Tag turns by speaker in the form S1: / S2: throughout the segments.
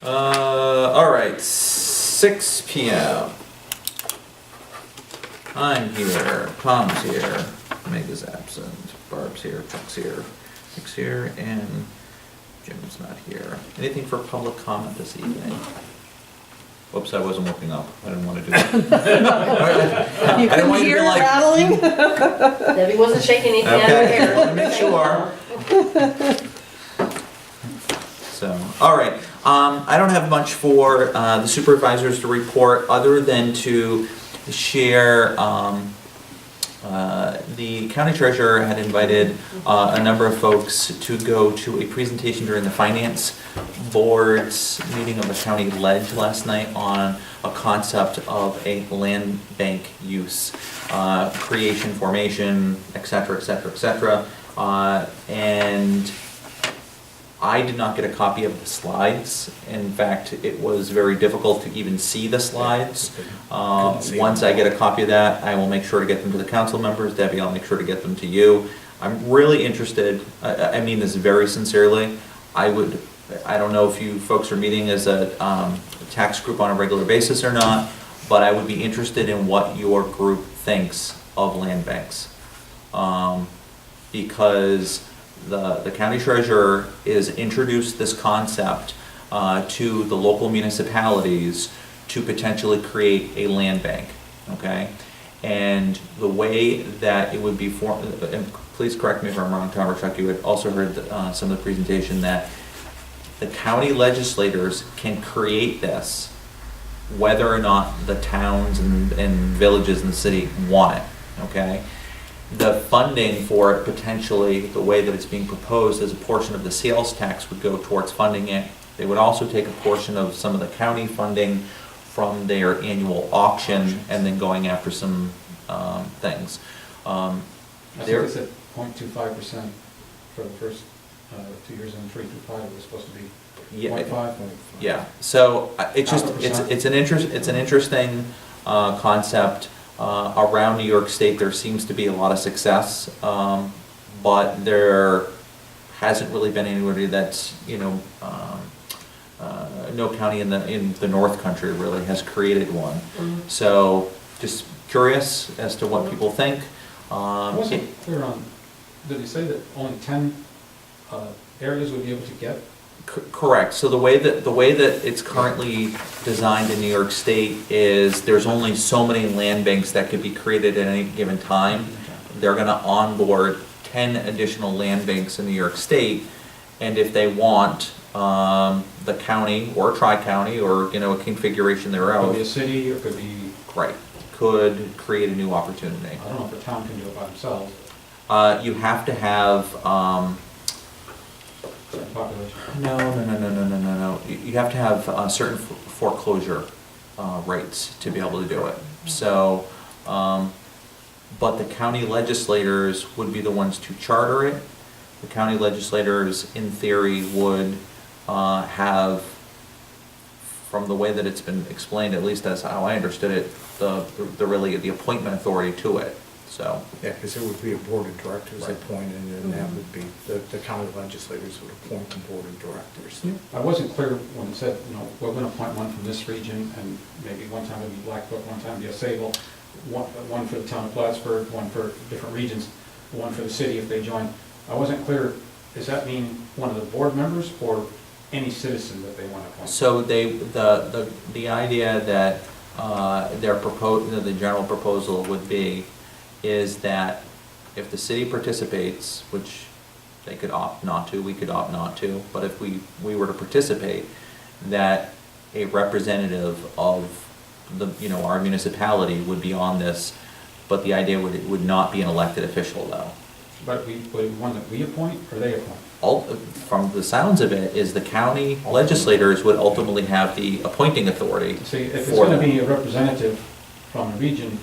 S1: All right, 6 p.m. I'm here, Tom's here, Meg is absent, Barb's here, Chuck's here, Nick's here, and Jim's not here. Anything for public comment this evening? Whoops, I wasn't looking up. I didn't want to do that.
S2: You couldn't hear
S1: like,
S2: rattling?
S3: Debbie wasn't shaking anything out of her
S1: okay,
S3: hair.
S1: want to make sure. So, all right. I don't have much for the supervisors to report other than to share the county treasurer had invited a number of folks to go to a presentation during the finance board's meeting of the county ledge last night on a concept of a land bank use, creation, formation, et cetera, et cetera, et cetera. And I did not get a copy of the slides. In fact, it was very difficult to even see the slides. Once I get a copy of that, I will make sure to get them to the council members. Debbie, I'll make sure to get them to you. I'm really interested, I mean this very sincerely. I don't know if you folks are meeting as a tax group on a regular basis or not, but I would be interested in what your group thinks of land banks. Because the county treasurer is introduced this concept to the local municipalities to potentially create a land bank, okay? And the way that it would be formed, and please correct me if I'm wrong, Tom or Chuck, you had also heard some of the presentation that the county legislators can create this whether or not the towns and villages in the city want it, okay? The funding for it potentially, the way that it's being proposed as a portion of the sales tax would go towards funding it. They would also take a portion of some of the county funding from their annual auction and then going after some things.
S4: I think they said 0.25% for the first 2 years and 3.25 it was supposed to be 0.5.
S1: Yeah, so it's just,
S4: 0.5%.
S1: it's an interesting concept. Around New York State, there seems to be a lot of success, but there hasn't really been anybody that's, no county in the North Country really has created one.
S3: Mm-hmm.
S1: So, just curious as to what people think.
S4: I wasn't clear on, did he say that only 10 areas would be able to get?
S1: Correct. So the way that it's currently designed in New York State is there's only so many land banks that could be created at any given time. They're going to onboard 10 additional land banks in New York State, and if they want, the county or tri-county or a configuration thereof.
S4: Could be a city or could be.
S1: Right. Could create a new opportunity.
S4: I don't know if the town can do it by themselves.
S1: You have to have.
S4: Population.
S1: No. You have to have certain foreclosure rates to be able to do it. So, but the county legislators would be the ones to charter it. The county legislators, in theory, would have, from the way that it's been explained, at least that's how I understood it, the appointment authority to it. So.
S5: Yeah, because it would be a board of directors appointed, and that would be, the county legislators would appoint the board of directors.
S4: I wasn't clear when it said, we're going to appoint one from this region, and maybe one time it'd be Blackfoot, one time it'd be Sable, one for the town of Plattsburgh, one for different regions, one for the city if they join. I wasn't clear, does that mean one of the board members or any citizen that they want to appoint?
S1: So the idea that the general proposal would be is that if the city participates, which they could opt not to, we could opt not to, but if we were to participate, that a representative of our municipality would be on this, but the idea would not be an elected official though.
S4: But one that we appoint or they appoint?
S1: From the sounds of it, is the county legislators would ultimately have the appointing authority.
S4: See, if it's going to be a representative from a region,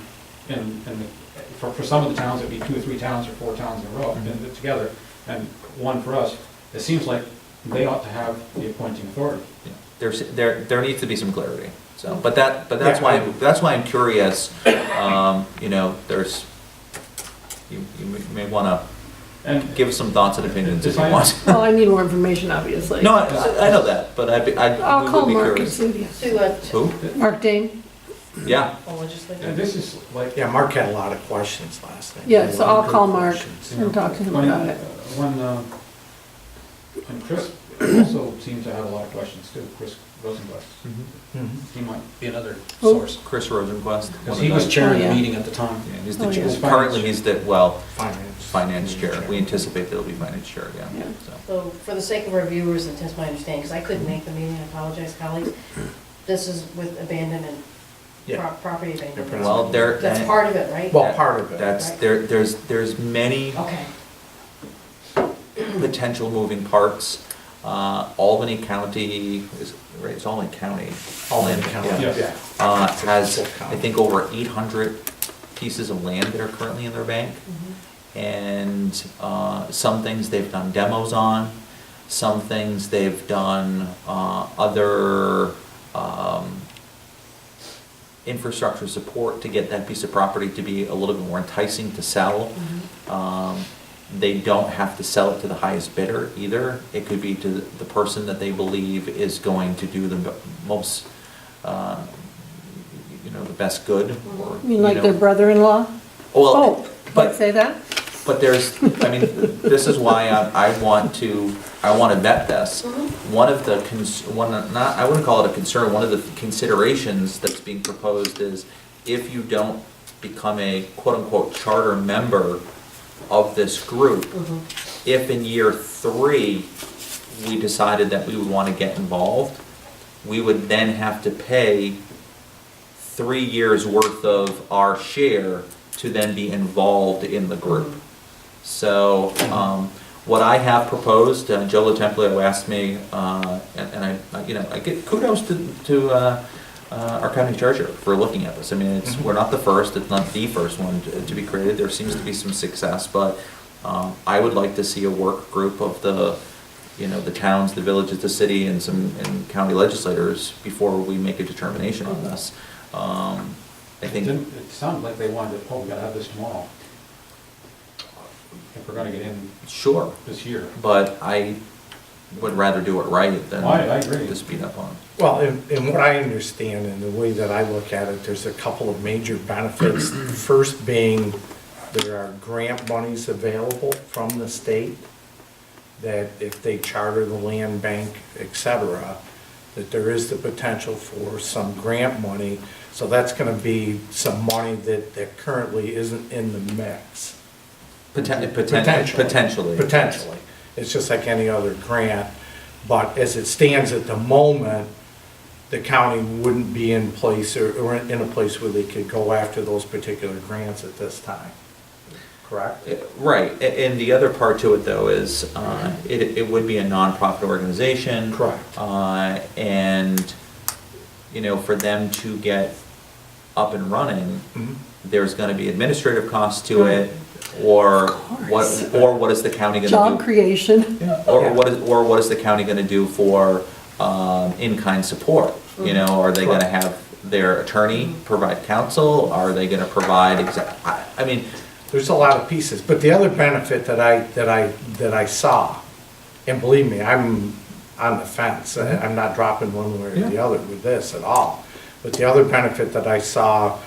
S4: for some of the towns, it'd be 2 or 3 towns or 4 towns in a row together, and one for us, it seems like they ought to have the appointing authority.
S1: Yeah. There needs to be some clarity. So, but that's why I'm curious. There's you may want to
S4: And
S1: give us some thoughts and opinions if you
S4: If I-
S1: want.
S2: Well, I need more information, obviously.
S1: No, I know that, but
S2: I'll
S1: we
S2: call
S1: would be
S2: Mark and
S1: curious.
S2: see.
S1: Who?
S2: Mark Dane?
S1: Yeah,
S3: Oh, legislature.
S4: and this is like.
S5: Yeah, Mark had a lot of questions last night.
S2: Yeah, so I'll call Mark
S5: Questions.
S4: you know,
S2: and talk to him
S4: when,
S2: about it.
S4: When Chris also seemed to have a lot of questions too, Chris Rosenblatt.
S5: Mhm.
S4: He might be another
S2: Who?
S4: source.
S1: Chris Rosenquist.
S4: Because he was chairing
S2: Oh,
S4: the
S2: yeah.
S4: meeting at the time.
S1: Yeah, he's
S2: Oh,
S1: the,
S2: yeah.
S1: currently he's the, well,
S5: Finance.
S1: finance chair. We anticipate that he'll be finance chair again,
S2: Yeah.
S1: so.
S3: So for the sake of our viewers, and test my understanding, because I couldn't make the meeting, I apologize, colleagues. This is with abandonment,
S5: Yeah.
S3: property abandonment.
S1: Well, there.
S3: That's part of it, right?
S5: Well, part of it.
S1: That's,
S3: Right.
S1: there's many
S3: Okay.
S1: potential moving parts. Albany County is, right, it's Albany County.
S5: Albany County,
S4: Yeah.
S5: yeah.
S1: Has,
S5: Full
S1: I
S5: county.
S1: think, over 800 pieces of land that are currently in their bank. And some things they've done demos on, some things they've done other infrastructure support to get that piece of property to be a little bit more enticing to sell. They don't have to sell it to the highest bidder either. It could be to the person that they believe is going to do the most, the best good. Or,
S2: You mean like
S1: know.
S2: their brother-in-law?
S1: Well,
S2: Oh,
S1: but-
S2: but say that?
S1: But there's, I mean, this is why I want to vet this. One of the, I wouldn't call it a concern, one of the considerations that's being proposed is if you don't become a quote-unquote charter member of this group, if in year 3, we decided that we would want to get involved, we would then have to pay 3 years' worth of our share to then be involved in the group. So, what I have proposed, Joe LaTemplio asked me, and I get kudos to our county treasurer for looking at this. I mean, we're not the first, it's not the first one to be created. There seems to be some success, but I would like to see a work group of the towns, the villages, the city, and county legislators before we make a determination on this. I think.
S4: It sounded like they wanted, we gotta have this tomorrow. If we're gonna get in
S1: Sure,
S4: this year.
S1: but I would rather do it right than
S4: I agree.
S1: to speed up on it.
S5: Well, in what I understand and the way that I look at it, there's a couple of major benefits. The first being there are grant monies available from the state that if they charter the land bank, et cetera, that there is the potential for some grant money. So that's gonna be some money that currently isn't in the mix.
S1: Potentially.
S5: Potentially. It's just like any other grant, but as it stands at the moment, the county wouldn't be in place or in a place where they could go after those particular grants at this time. Correct?
S1: Right, and the other part to it though is, it would be a nonprofit organization.
S5: Correct.
S1: And, for them to get up and running,
S5: Mhm.
S1: there's gonna be administrative costs to it, or what is the county gonna do?
S2: Job creation.
S1: Or what is the county gonna do for in-kind support? Are they gonna have their attorney provide counsel? Are they gonna provide I mean,
S5: There's a lot of pieces, but the other benefit that I saw, and believe me, I'm on the fence, I'm not dropping one way or the other with this at all. But the other benefit that I saw,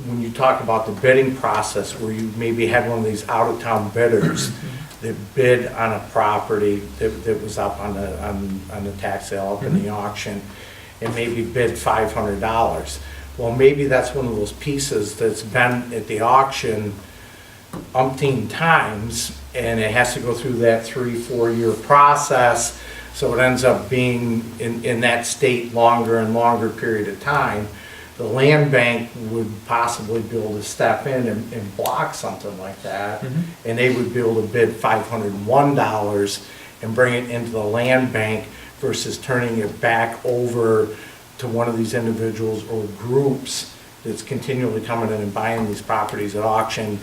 S5: when you talk about the bidding process, where you maybe had one of these out-of-town bidders that bid on a property that was up on the tax sale, up in the auction, and maybe bid $500. Well, maybe that's one of those pieces that's been at the auction umpteen times, and it has to go through that 3-4 year process, so it ends up being in that state longer and longer period of time. The land bank would possibly be able to step in and block something like that, and they would be able to bid $501 and bring it into the land bank versus turning it back over to one of these individuals or groups that's continually coming in and buying these properties at auction,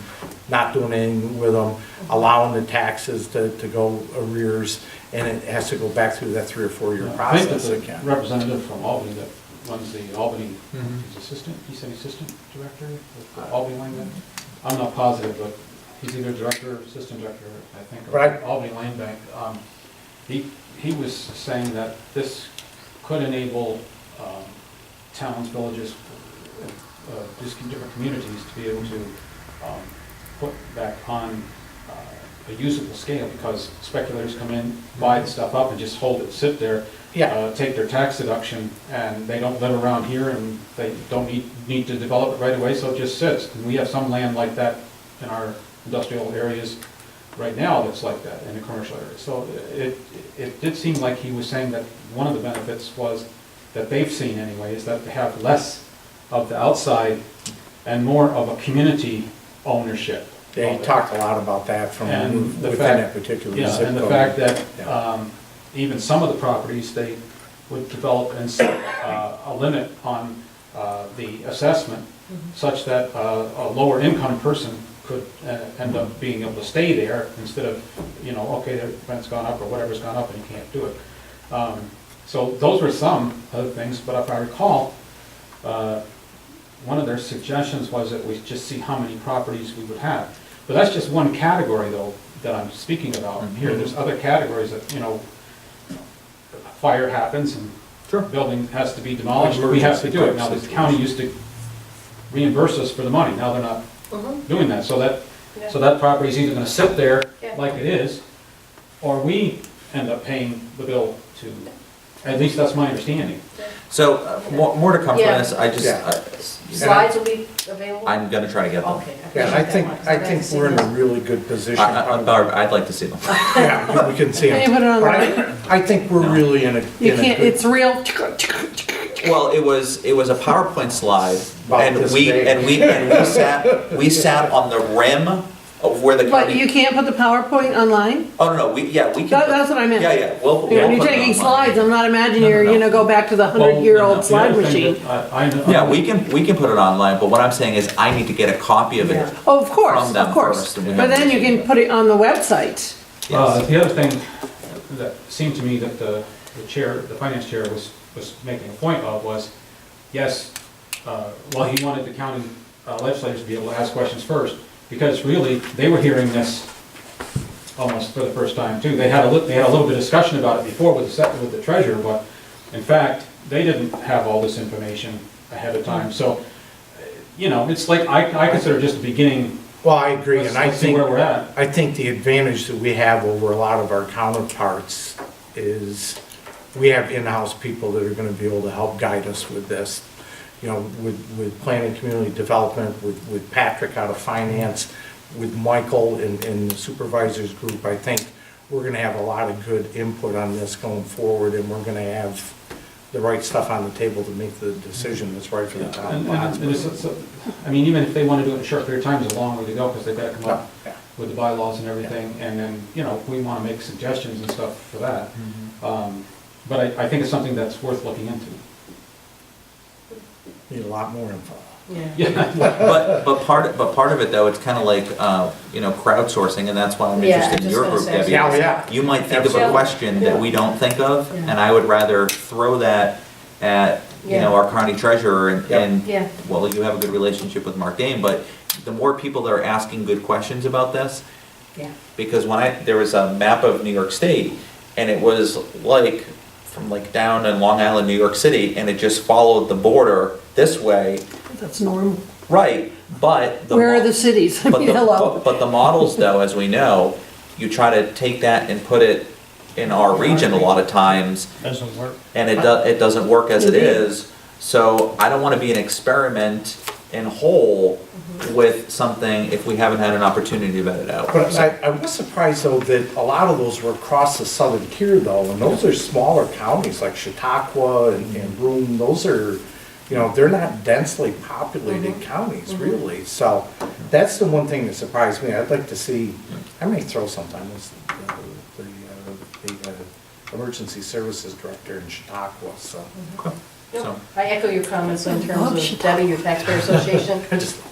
S5: not doing anything with them, allowing the taxes to go arrears, and it has to go back through that 3 or 4 year
S4: I think
S5: process
S4: that the
S5: again.
S4: representative from Albany that runs the Albany, he's assistant director of the Albany Land Bank. I'm not positive, but he's either director or assistant director, I think,
S5: Right.
S4: of Albany Land Bank. He was saying that this could enable towns, villages, just different communities to be able to put back on a usable scale, because speculators come in, buy the stuff up and just hold it, sit there,
S5: Yeah,
S4: take their tax deduction, and they don't live around here, and they don't need to develop it right away, so it just sits. And we have some land like that in our industrial areas right now that's like that, in the commercial areas. So it did seem like he was saying that one of the benefits was, that they've seen anyway, is that they have less of the outside and more of a community ownership.
S5: they
S4: of it.
S5: talked a lot about that from
S4: And the
S5: within
S4: fact-
S5: that particular
S4: Yeah,
S5: zip
S4: and the
S5: code.
S4: fact that
S5: Yeah.
S4: even some of the properties, they would develop and set a limit on the assessment, such that a lower income person could end up being able to stay there, instead of, okay, the rent's gone up or whatever's gone up and you can't do it. So those were some other things, but if I recall, one of their suggestions was that we just see how many properties we would have. But that's just one category, though, that I'm speaking about here. There's other categories that, fire happens and building has to be demolished, we have to do it. Now, the county used to reimburse us for the money, now they're not doing that. So that property is either gonna sit there
S3: Yeah.
S4: like it is, or we end up paying the bill to, at least that's my understanding.
S1: So, more to come from
S3: Yeah.
S1: this, I just,
S5: Yeah.
S3: Slides will be available?
S1: I'm gonna try to get them.
S3: Okay.
S5: Yeah, I
S3: appreciate
S5: think,
S3: that
S5: I
S3: one.
S5: think we're in a really good position.
S1: Barb, I'd like to see them.
S5: Yeah, we can see
S2: Can you
S5: them.
S2: put it on
S5: But
S2: the
S5: I think we're
S1: No.
S5: really in a.
S2: You
S5: in a
S2: can't,
S5: good-
S2: it's real.
S1: Well, it was a PowerPoint slide,
S5: About
S1: and
S5: this
S1: we
S5: big.
S1: we sat on the rim of where the
S2: But
S1: county.
S2: you can't put the PowerPoint online?
S1: Oh, no, we can.
S2: That's what I meant.
S1: Yeah, we'll
S2: When you're
S1: put it
S2: taking
S1: online.
S2: slides, I'm not imagining
S1: No, no,
S2: you're,
S1: no.
S2: go back to the
S1: no,
S2: 100-year-old
S1: no.
S2: slide
S4: The other thing
S2: machine.
S4: that I know.
S1: Yeah, we can put it online, but what I'm saying is I need to get a copy of it.
S3: Yeah.
S2: Oh, of course,
S1: From them
S2: of course.
S1: first, and we
S2: But
S1: have
S2: then
S1: to
S2: you
S1: see
S2: can put it on the website.
S1: Yes.
S4: The other thing that seemed to me that the chair, the finance chair was making a point of was, yes, well, he wanted the county legislators to be able to ask questions first, because really, they were hearing this almost for the first time too. They had a little bit of discussion about it before with the treasurer, but in fact, they didn't have all this information ahead of time. So, it's like, I consider just the beginning.
S5: Well, I agree, and I
S4: Let's see
S5: think,
S4: where we're at.
S5: I think the advantage that we have over a lot of our counterparts is we have in-house people that are gonna be able to help guide us with this. With planning, community development, with Patrick out of finance, with Michael in the supervisors group. I think we're gonna have a lot of good input on this going forward, and we're gonna have the right stuff on the table to make the decision that's right for the town. of Plattsburgh.
S4: Even if they want to do it in a short period of time, it's a long way to go, because they've got to come up
S5: Yeah.
S4: with the bylaws and everything, and then, we want to make suggestions and stuff for that. But I think it's something that's worth looking into.
S5: Need a lot more info.
S3: Yeah.
S1: But part of it though, it's kind of like crowdsourcing, and that's why I'm
S3: Yeah,
S1: interested in
S3: just
S1: your
S3: gonna
S1: group,
S3: say.
S1: Debbie.
S5: Yeah, yeah.
S1: You might think of a
S3: Yeah.
S1: question that we don't think of,
S3: Yeah.
S1: and I would rather throw that at
S3: Yeah.
S1: our county treasurer and
S3: Yeah.
S1: well, you have a good relationship with Mark Dane, but the more people that are asking good questions about this,
S3: Yeah.
S1: because there was a map of New York State, and it was like from down in Long Island, New York City, and it just followed the border this way.
S2: That's normal.
S1: Right, but
S2: Where are the cities? I
S1: but
S2: mean, hello.
S1: but the models, though, as we know, you try to take that and put it in our region a lot of times,
S5: Doesn't work.
S1: and it doesn't work as it
S2: Indeed.
S1: is. So I don't want to be an experiment in whole with something if we haven't had an opportunity to vet it out.
S5: But I was surprised though that a lot of those were across the southern tier though, and those are smaller counties like Chautauqua and Broome. Those are, they're not densely populated counties really. So that's the one thing that surprised me. I'd like to see, I may throw sometime as the emergency services director in Chautauqua, so.
S1: So,
S3: I echo your comments in terms
S2: love
S3: of
S2: Chautauqua.
S3: Debbie, your taxpayer association.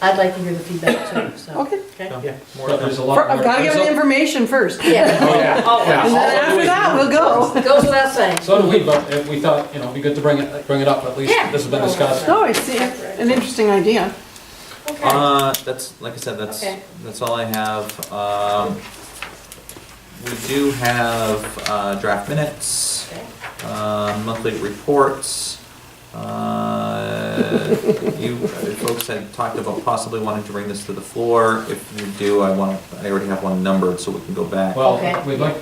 S3: I'd like to hear the feedback too, so.
S2: Okay.
S5: Yeah.
S4: But there's a lot
S2: I've
S4: more.
S2: got to get the information first. And
S3: Yeah.
S5: yeah.
S3: Always.
S2: then after that, we'll go.
S3: Goes without saying.
S4: So do we, but we thought, it'd be good to bring it up, at least
S3: Yeah.
S4: this has been discussed.
S2: No, it's an interesting idea.
S3: Okay.
S1: That's, like I said,
S3: Okay.
S1: that's all I have. We do have, draft minutes,
S3: Okay.
S1: monthly reports. You folks had talked about possibly wanting to bring this to the floor. If you do, I already have one numbered, so we can go back.
S4: Well,
S3: Okay.
S4: we'd like,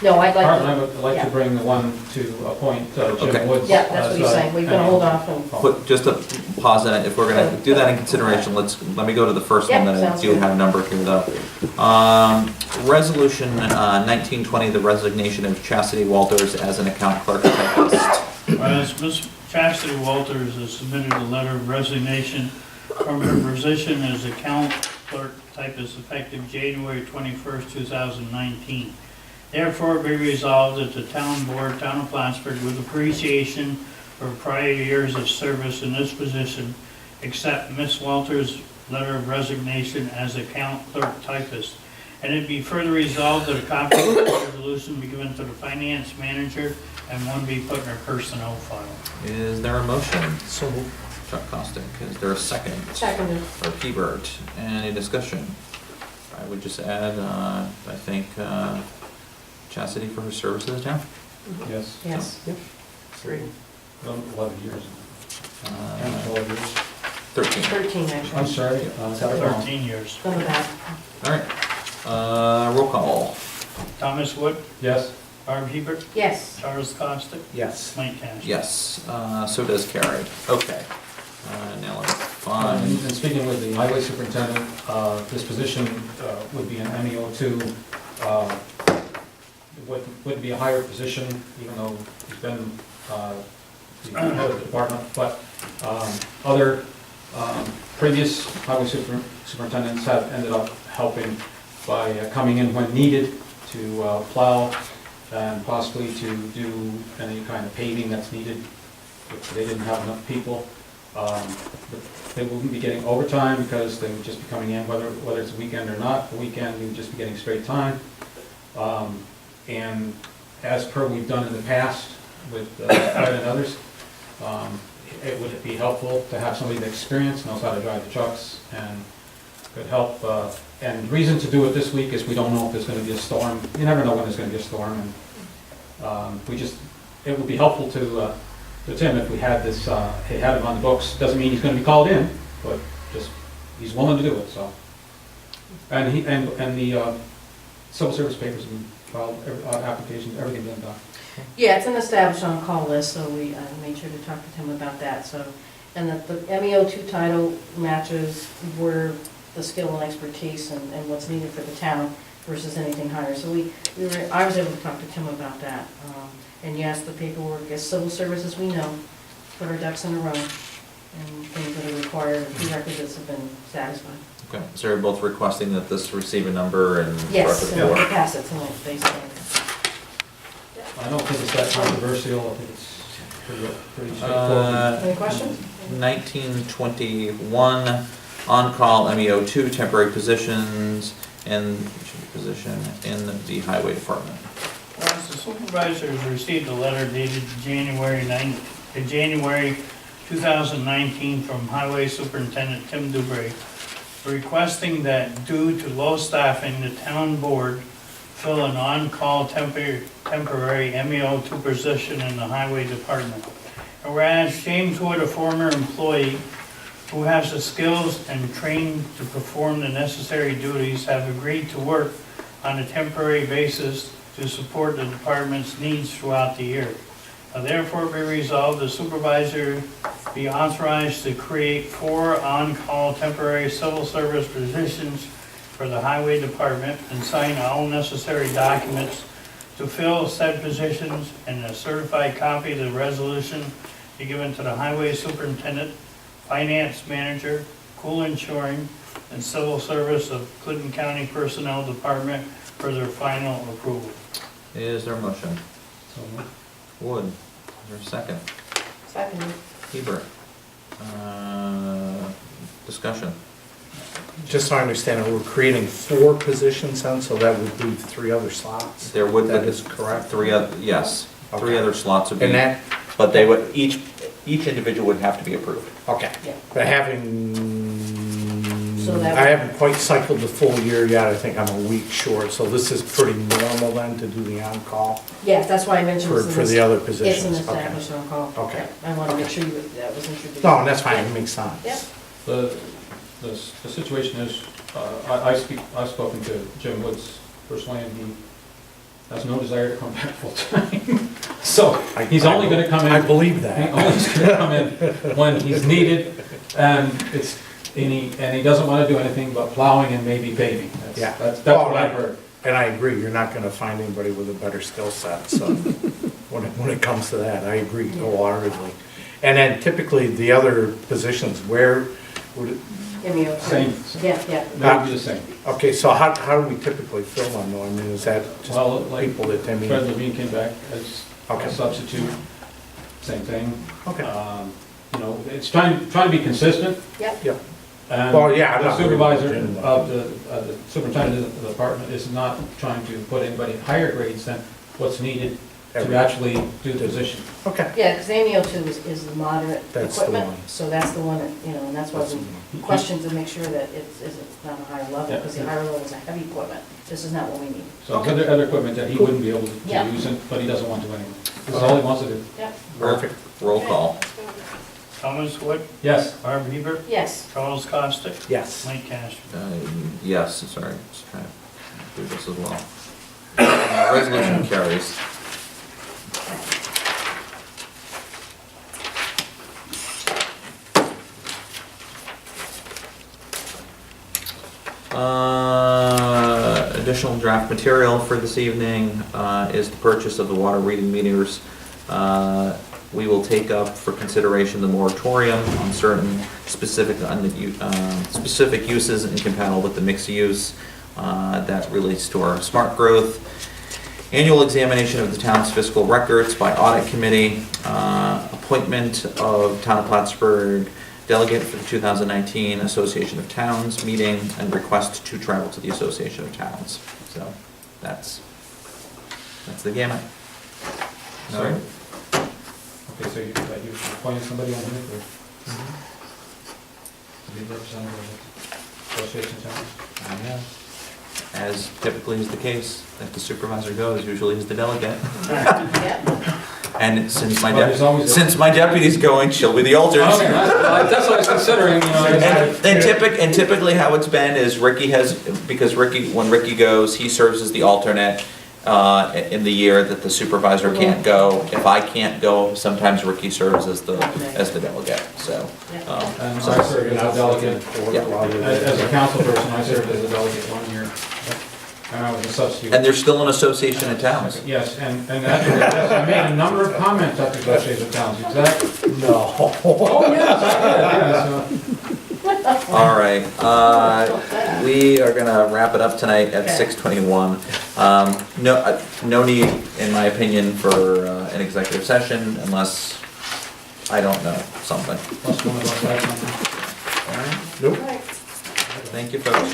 S3: No, I'd like
S4: Art and I
S3: to,
S4: would like
S3: yeah.
S4: to bring the one to appoint
S1: Okay.
S4: Jim Woods.
S3: yeah, that's what he's
S4: as,
S3: saying, we're gonna hold off and,
S1: Put, just to pause on it, if we're gonna do that in consideration, let me go to the first one
S3: Yep,
S1: that I
S3: sounds
S1: do
S3: good.
S1: have numbered here though. Resolution 1920, the resignation of Chastity Walters as an account clerk typist.
S6: Whereas Ms. Chastity Walters has submitted a letter of resignation from her position as account clerk typist effective January 21st, 2019. Therefore, be resolved that the town board, town of Plattsburgh, with appreciation for prior years of service in this position, accept Ms. Walters' letter of resignation as account clerk typist. And it be further resolved that a copy of the resolution be given to the finance manager and one be put in her personnel file.
S1: Is there a motion? So Chuck Costick, is there a second?
S3: seconded.
S1: Or Hebert, any discussion? I would just add, I thank Chastity for her service to the town.
S4: Yes,
S3: Yes.
S2: Great.
S4: 11 years.
S1: Uh,
S4: 12 years.
S1: 13.
S3: 13,
S4: I'm
S3: actually,
S4: sorry. got it wrong.
S6: 13 years.
S3: from the back.
S1: All right, roll call.
S6: Thomas Wood,
S4: Yes,
S6: Barb Hebert,
S3: Yes,
S6: Charles Costick,
S5: Yes.
S6: Mike Cash.
S1: Yes, so does carry. Okay. Now let's find,
S4: and speaking with the highway superintendent, this position would be an MEO2, would be a higher position, even though he's been the head of the department, but other previous highway superintendents have ended up helping by coming in when needed to plow and possibly to do any kind of paving that's needed if they didn't have enough people. But they wouldn't be getting overtime because they would just be coming in, whether it's a weekend or not. A weekend, we would just be getting straight time. And as per we've done in the past with Fred and others, it would be helpful to have somebody with experience, knows how to drive the trucks, and could help. And the reason to do it this week is we don't know if there's going to be a storm. You never know when there's going to be a storm, and it would be helpful to Tim if we had this, had him on the books. Doesn't mean he's going to be called in, but just he's willing to do it. So, and the civil service papers and filed applications, everything been done.
S3: yeah, it's an established on-call list, so we made sure to talk to Tim about that, so. And that the MEO2 title matches where the skill and expertise and what's needed for the town versus anything higher. So I was able to talk to Tim about that. And yes, the paperwork is civil services, we know, put our ducks in a row, and things that are required, and prerequisites have been satisfied.
S1: okay, so you're both requesting that this receive a number and
S3: Yes,
S1: start
S3: and
S1: the
S3: we'll
S1: floor?
S3: pass it tonight, basically.
S4: I don't think it's that controversial. I think it's pretty straightforward.
S3: Any questions?
S1: 1921, on-call MEO2, temporary positions, and position in the highway department.
S6: Whereas the supervisors received a letter dated January 2019 from Highway Superintendent Tim Dubray requesting that due to low staffing, the town board fill an on-call temporary MEO2 position in the highway department. And whereas James Wood, a former employee who has the skills and trained to perform the necessary duties, have agreed to work on a temporary basis to support the department's needs throughout the year. Now therefore be resolved, the supervisor be authorized to create 4 on-call temporary civil service positions for the highway department and sign all necessary documents to fill said positions, and a certified copy of the resolution be given to the highway superintendent, finance manager, pool insuring, and civil service of Clinton County Personnel Department for their final approval.
S1: Is there a motion?
S4: So,
S1: Wood, is there a second?
S3: Seconded.
S1: Hebert. Discussion.
S5: Just so I understand, it, we're creating 4 positions then, so that would leave 3 other slots?
S1: There would be.
S5: That is correct.
S1: 3 other, yes, 3
S5: Okay.
S1: other slots would be.
S5: And that,
S1: But they would, each individual would have to be approved.
S5: okay.
S3: Yeah.
S5: But having
S3: So that
S5: I haven't quite cycled the full year yet, I think I'm a week short, so this is pretty normal then to do the on-call
S3: Yeah, that's why I mentioned
S5: for,
S3: it's
S5: for
S3: an
S5: the other
S3: It's an
S5: positions, okay.
S3: established on-call.
S5: Okay.
S3: I want to make sure that was introduced.
S5: No, and that's fine, it makes sense.
S3: Yep.
S4: The situation is, I've spoken to Jim Woods personally, and he has no desire to come back full-time. So, he's only gonna come in.
S5: I believe
S4: He
S5: that.
S4: only is gonna come in when he's needed, and he doesn't wanna do anything but plowing and maybe paving.
S5: Yeah.
S4: That's what I've heard.
S5: And I agree, you're not gonna find anybody with a better skill set, so, when it comes to that, I agree wholeheartedly. And then typically, the other positions, where would it,
S3: MEO.
S4: Same.
S3: Yeah, yeah.
S4: That would be the same.
S5: okay, so how do we typically fill them, though? I mean, is that
S4: Well,
S5: just
S4: like
S5: people that, I mean,
S4: Fred Levine came back as
S5: Okay.
S4: a substitute, same thing.
S5: okay,
S4: You know, it's trying to be consistent.
S3: Yep.
S5: yep.
S4: And
S5: Well, yeah, I'm
S4: the
S5: not worried about
S4: supervisor
S5: Jim, though.
S4: of the superintendent of the department is not trying to put anybody in higher grades than what's needed to
S5: Every-
S4: actually do the position.
S5: Okay.
S3: Yeah, because MEO two is the moderate
S5: That's the
S3: equipment,
S5: one.
S3: so that's the one that, and that's why
S5: That's
S3: we
S5: the one.
S3: question to make sure that it's not a higher level,
S4: Yeah.
S3: because the higher level is a heavy equipment. This is not what we need.
S4: So other equipment that he wouldn't be able to
S3: Yeah.
S4: use, but he doesn't want to anyway. This is all he wants to do.
S3: Yep,
S5: Perfect.
S1: Roll call.
S6: Thomas Wood,
S4: Yes.
S6: Barb Heber,
S3: yes.
S6: Charles Costick,
S5: Yes.
S6: Mike Cash.
S1: Yes, sorry, just trying to do this as well. Resolution carries. Additional draft material for this evening is the purchase of the water reading meters. We will take up for consideration the moratorium on certain specific uses incompatible with the mixed use that relates to our smart growth. Annual examination of the town's fiscal records by audit committee, appointment of Town of Plattsburgh delegate for the 2019 Association of Towns meeting, and request to travel to the Association of Towns. So that's the gamut.
S4: Sorry. Okay, so you appointed somebody on here for to be representative of the Association of Towns?
S1: I know. As typically is the case, if the supervisor goes, usually is the delegate.
S3: Yep.
S1: And since my
S4: Well, there's always a-
S1: since my deputy's going, she'll be the alternate.
S4: Okay, that's what I was considering, you know.
S1: And typically how it's been is because when Ricky goes, he serves as the alternate in the year that the supervisor can't go. If I can't go, sometimes Ricky serves as the delegate, so.
S4: And I served as a delegate,
S1: Yeah.
S4: as a council person, I served as a delegate 1 year. And I was a substitute.
S1: And there's still an association of towns.
S4: Yes, and actually, yes, I made a number of comments at the Association of Towns, exactly.
S5: No.
S4: Oh, yes, I did, yes.
S1: All right, we are gonna wrap it up tonight at
S3: Okay.
S1: 6:21. No need, in my opinion, for an executive session unless I don't know something.
S4: Plus one of us had something.
S1: All right,
S5: Nope.
S3: Right.
S1: thank you, folks.